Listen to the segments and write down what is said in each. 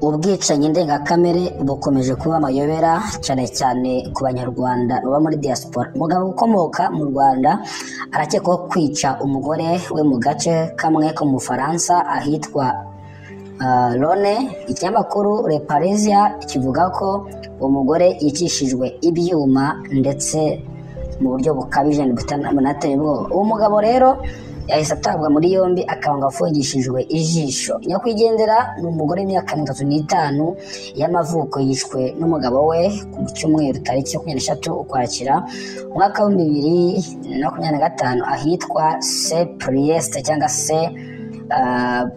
Ubwicanyi ndengakamere bukomeje kuba amayobera cyane cyane ku banyarwanda baba muri diaspora. Umugabo ukomoka mu Rwanda arakekwaho kwica umugore we mu gace kamwe ko mu Faransa ahitwa Lone. Ikinyamakuru Le Parisien kivuga ko umugore yicishijwe ibyuma ndetse mu buryo bukabije bunateye ubwoba. Uwo mugabo rero yahise atabwa muri yombi akaba afungishijwe ijisho. Nyakwigendera ni umugore w'imyaka 35 y'amavuko yishwe n'umugabo we ku cyumweru tariki 23 Ukwakira umwaka wa 2025 ahitwa Saint-Priest cyangwa se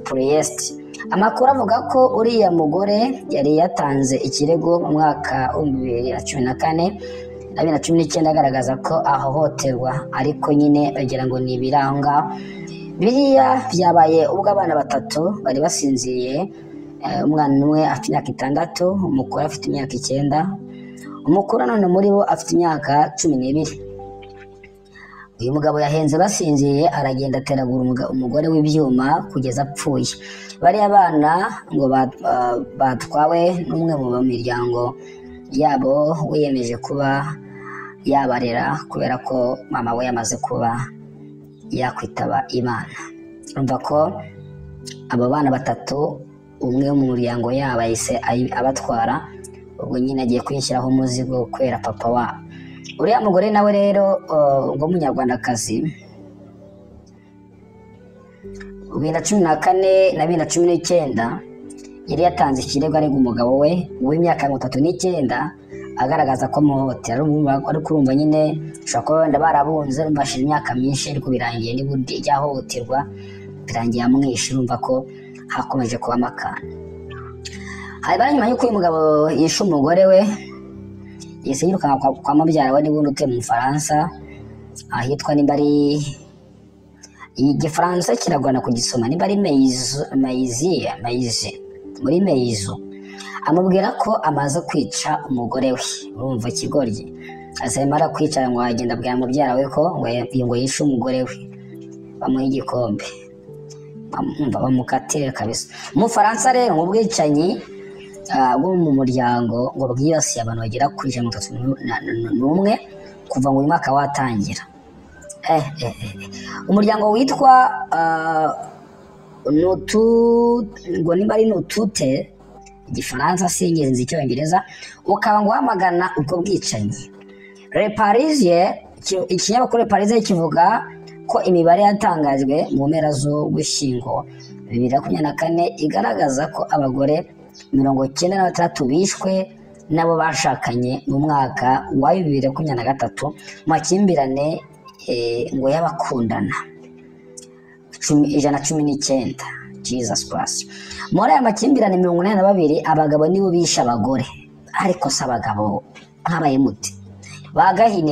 Priest. Amakuru avuga ko uriya mugore yari yatanze ikirego mu mwaka wa 2014 na 2019 agaragaza ko ahohoterwa, ariko nyine bagira ngo ni ibiranga. Biriya byabaye ubwo abana batatu bari basinziriye, umwana umwe afite imyaka 6, umukuru afite imyaka 9, umukuru none muri bo afite imyaka 12. Uyu mugabo yahenze basinziriye, aragenda ateragura umugore w'ibyuma kugeza apfuye. Bariya bana ngo batwawe n'umwe mu miryango yabo wiyemeje kuba yabarera kubera ko mama we yamaze kuba yakwitaba Imana. Urumva ko abo bana batatu umwe mu muryango yabo yise abatwara, ubwo nyine agiye kwishyiraho umuzigo kwera papa wabo. Uriya mugore nawe rero ngo munyarwandakazi 2014 na 2019 yari yatanze ikirego arega umugabo we w'imyaka 39 agaragaza ko amuhohotera. Ari kurumva nyine ushobora kuba wenda barabunze bashije imyaka myinshi, ariko birangiye n'ubundi ryahohoterwa birangiye amwishe. Urumva ko hakomeje kuba amakana. Hari nyuma y'uko uyu mugabo yishe umugore we yise yirukanka kwa mubyara we n'ubundi utuye mu Faransa ahitwa Nimbari. Igifaransa kiragorana kugisoma. Nimbari Maizi muri Meizo. Amubwira ko amaze kwica umugore we. Urumva ikigoryi. Asemara kwicara ngo agenda abwira mubyara we ko ngo yishe umugore we, bamuha igikombe bamukatire kabisa. Mu Faransa rero mu bwicanyi bwo mu muryango ngo bwibasiye abantu bagera kuri 31 kuva ngo uyu mwaka watangira. Umuryango witwa ngo nimba ari Nutute, Igifaransa singenzi Icyongereza, ukaba ngo wamagana ubwo bwicanyi. Le Parisien, ikinyamakuru Le Parisien kivuga ko imibare yatangajwe mu mpera z'Ugushyingo 2024 igaragaza ko abagore 96 bishwe nabo bashakanye mu mwaka wa 2023 makimbirane ngo y'abakundana 119. Jesus Christ. Muri aya makimbirane 82 abagabo nibo bisha abagore, ariko se abagabo nkabaye muti bagahini.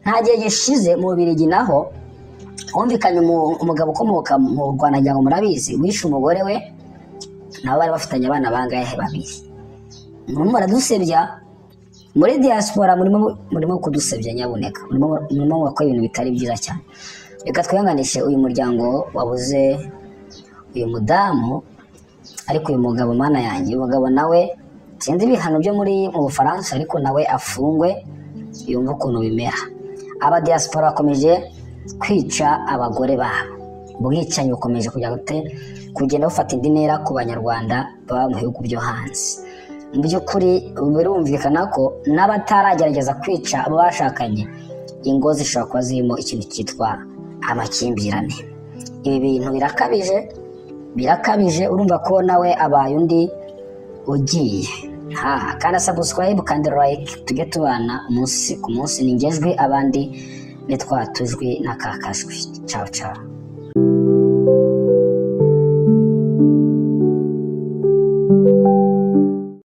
Nta gihe gishize mu Bubiligi naho humvikanye umugabo ukomoka mu Rwanda, njyango murabizi, wishe umugore we nabo bari bafitanye abana bangahe? 2. Muradusebya muri diaspora, murimo kudusebya nyabuneka, murimo wakora ibintu bitari byiza cyane. Reka twihanganishe uyu muryango wabuze uyu mudamu, ariko uyu mugabo mana yanjye, uyu mugabo nawe sinzi ibihano byo muri mu Bufaransa, ariko nawe afungwe yumva ukuntu bimera. Aba diaspora bakomeje kwica abagore babo. Ubwicanyi bukomeje kugenda bufata indi ntera ku banyarwanda baba mu bihugu byo hanze. Mu by'ukuri birumvikana ko n'abataragerageza kwica abo bashakanye, ingo zishobora kuba zirimo ikintu cyitwa amakimbirane. Ibi bintu birakabije. Urumva ko nawe abaye undi ugiye. Kandi subscribe kandi like, tujye tubana umunsi ku munsi. Ningejwe abandi nitwatujwe nakakajwe. Ciao ciao.